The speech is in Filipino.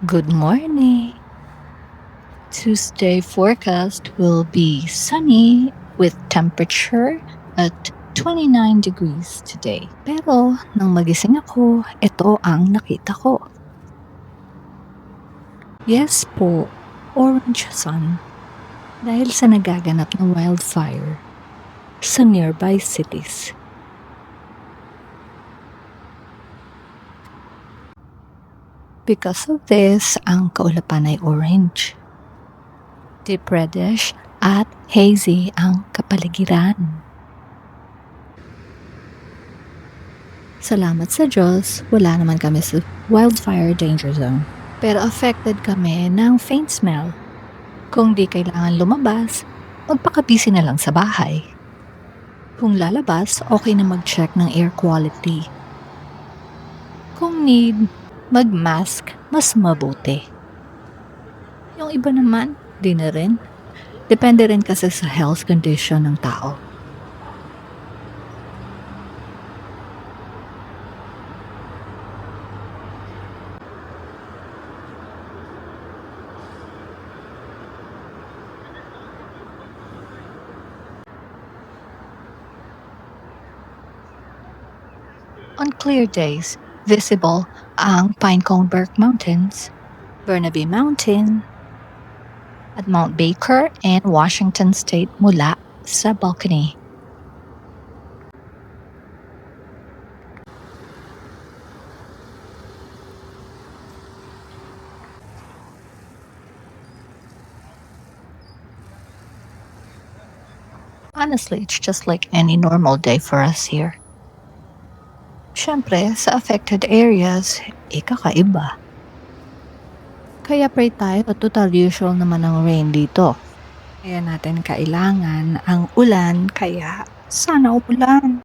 Good morning. Tuesday forecast will be sunny with temperature at 29 degrees today. Pero nang magising ako, ito ang nakita ko. Yes po, orange sun. Dahil sa nagaganap na wildfire sa nearby cities. Because of this, ang kaulapan ay orange. Deep reddish at hazy ang kapaligiran. Salamat sa Diyos, wala naman kami sa wildfire danger zone. Pero affected kami ng faint smell. Kung di kailangan lumabas, magpakabisi na lang sa bahay. Kung lalabas, okay na mag-check ng air quality. Kung need, mag-mask, mas mabuti. Yung iba naman, di na rin. Depende rin kasi sa health condition ng tao. On clear days, visible ang Pineconeberg Mountains, Burnaby Mountain, at Mount Baker and Washington State mula sa balcony. Honestly, it's just like any normal day for us here. Siyempre, sa affected areas, kakaiba. Kaya pray tayo, total usual naman ang rain dito. Kaya natin kailangan ang ulan, kaya sana umulan.